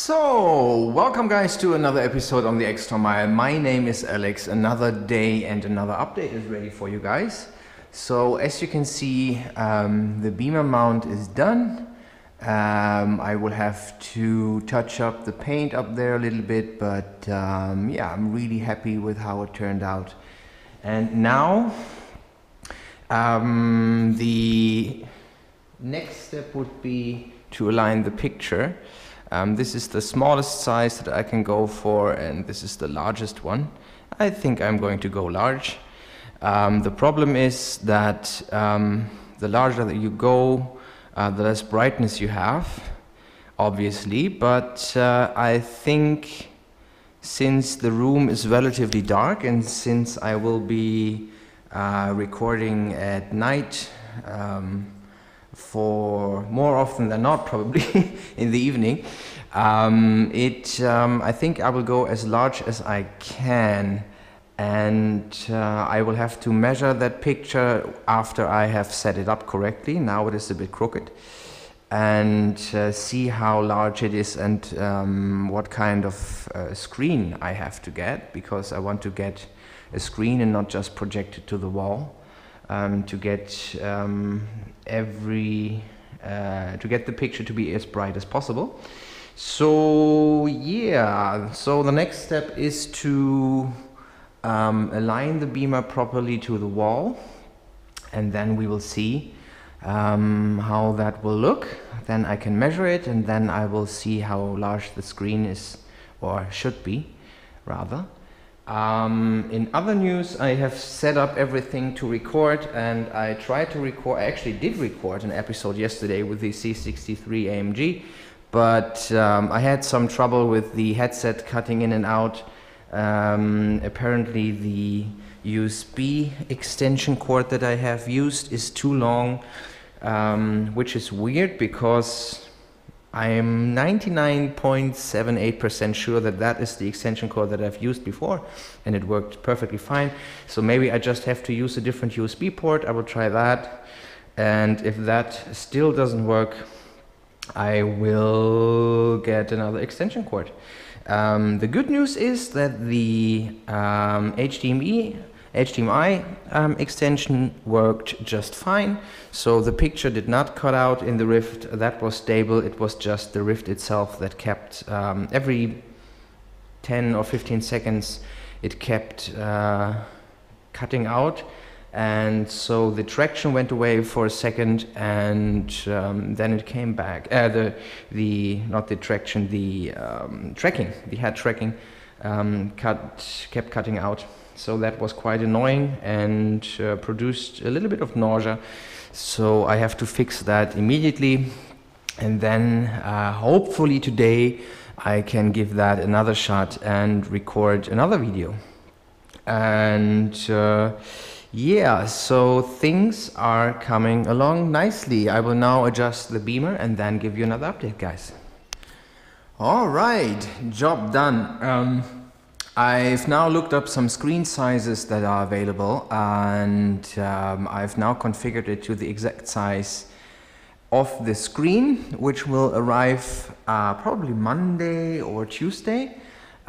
So, welcome guys to another episode on the Extra Mile. My name is Alex. Another day and another update is ready for you guys. So, as you can see, the beamer mount is done. I will have to touch up the paint up there a little bit, but yeah, I'm really happy with how it turned out. And now, the next step would be to align the picture. This is the smallest size that I can go for, and this is the largest one. I think I'm going to go large. The problem is that the larger that you go, the less brightness you have, obviously, but I think since the room is relatively dark and since I will be recording at night, for more often than not, probably in the evening, I think I will go as large as I can, and I will have to measure that picture after I have set it up correctly. Now it is a bit crooked, and see how large it is and what kind of screen I have to get, because I want to get a screen and not just project it to the wall. To get to get the picture to be as bright as possible. So yeah, so the next step is to align the beamer properly to the wall, and then we will see how that will look. Then I can measure it, and then I will see how large the screen is, or should be rather. In other news, I have set up everything to record, and I tried to record, I actually did record an episode yesterday with the C63 AMG, but I had some trouble with the headset cutting in and out. Apparently the USB extension cord that I have used is too long, which is weird because I am 99.78% sure that that is the extension cord that I've used before, and it worked perfectly fine. So maybe I just have to use a different USB port. I will try that, and if that still doesn't work, I will get another extension cord. The good news is that the HDMI extension worked just fine, so the picture did not cut out in the rift. That was stable. It was just the rift itself that kept every 10 or 15 seconds it kept cutting out, and so the traction went away for a second, and then it came back. Not the traction, the tracking, the head tracking kept cutting out. So that was quite annoying and produced a little bit of nausea. So I have to fix that immediately, and then hopefully today I can give that another shot and record another video. And yeah, so things are coming along nicely. I will now adjust the beamer and then give you another update, guys. All right, job done. I've now looked up some screen sizes that are available, and I've now configured it to the exact size of the screen, which will arrive probably Monday or Tuesday.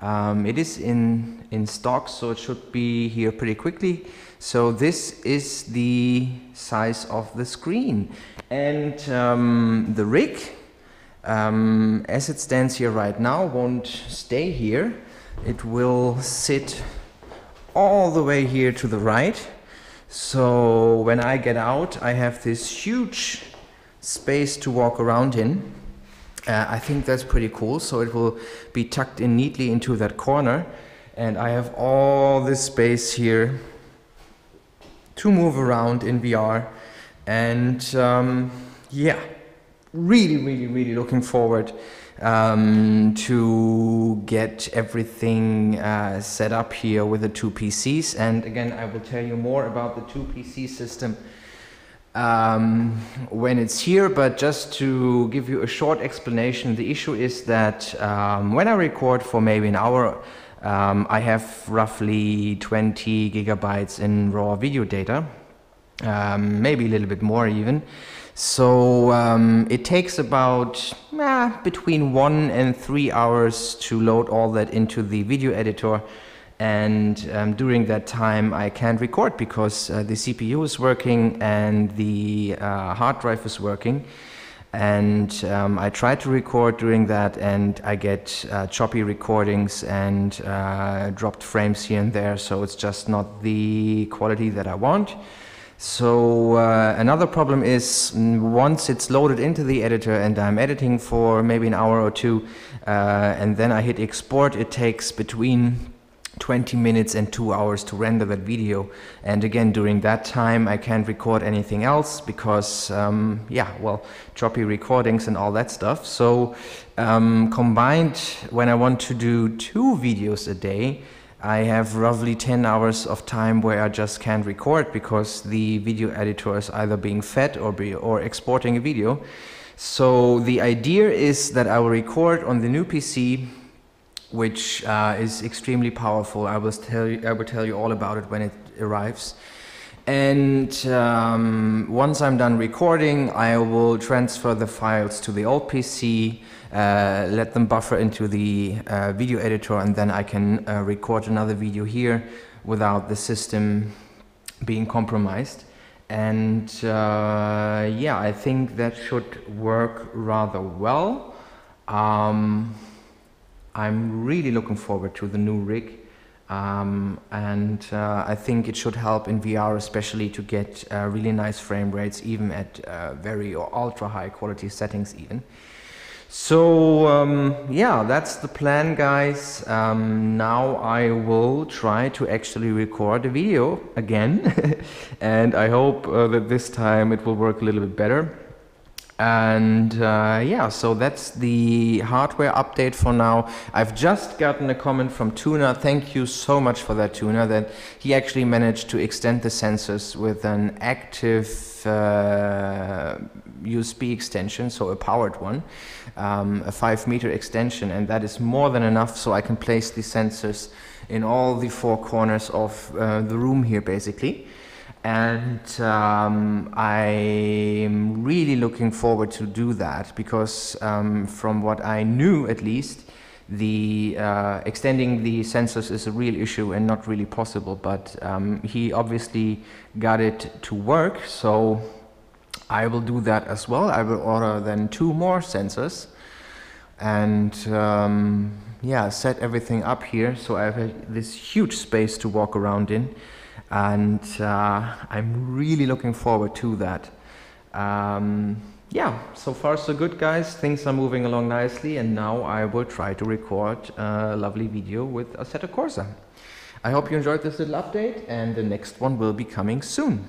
It is in stock, so it should be here pretty quickly. So this is the size of the screen, and the rig, as it stands here right now, won't stay here. It will sit all the way here to the right. So when I get out, I have this huge space to walk around in. I think that's pretty cool. So it will be tucked in neatly into that corner, and I have all this space here to move around in VR. And yeah, really looking forward to get everything set up here with the two PCs. And again, I will tell you more about the two PC system when it's here, but just to give you a short explanation, the issue is that when I record for maybe an hour, I have roughly 20 gigabytes in raw video data, maybe a little bit more even. So it takes about between 1 and 3 hours to load all that into the video editor, and during that time I can't record because the CPU is working and the hard drive is working. And I try to record during that, and I get choppy recordings and dropped frames here and there, so it's just not the quality that I want. So another problem is once it's loaded into the editor and I'm editing for maybe an hour or two, and then I hit export, it takes between 20 minutes and 2 hours to render that video. And again, during that time I can't record anything else because choppy recordings and all that stuff. So combined, when I want to do 2 videos a day, I have roughly 10 hours of time where I just can't record because the video editor is either being fed or exporting a video. So the idea is that I will record on the new PC, which is extremely powerful. I will tell you all about it when it arrives. And once I'm done recording, I will transfer the files to the old PC, let them buffer into the video editor, and then I can record another video here without the system being compromised. And I think that should work rather well. I'm really looking forward to the new rig, and I think it should help in VR especially to get really nice frame rates even at very or ultra high quality settings even. So that's the plan, guys. Now I will try to actually record a video again and I hope that this time it will work a little bit better. And so that's the hardware update for now. I've just gotten a comment from Tuna. Thank you so much for that, Tuna, that he actually managed to extend the sensors with an active USB extension, so a powered one, a 5-meter extension, and that is more than enough, so I can place the sensors in all the 4 corners of the room here basically. And I'm really looking forward to do that because from what I knew at least, the extending the sensors is a real issue and not really possible, but he obviously got it to work, so I will do that as well. I will order then 2 more sensors and set everything up here so I have this huge space to walk around in. And I'm really looking forward to that. So far so good, guys. Things are moving along nicely, and now I will try to record a lovely video with Assetto Corsa. I hope you enjoyed this little update, and the next one will be coming soon.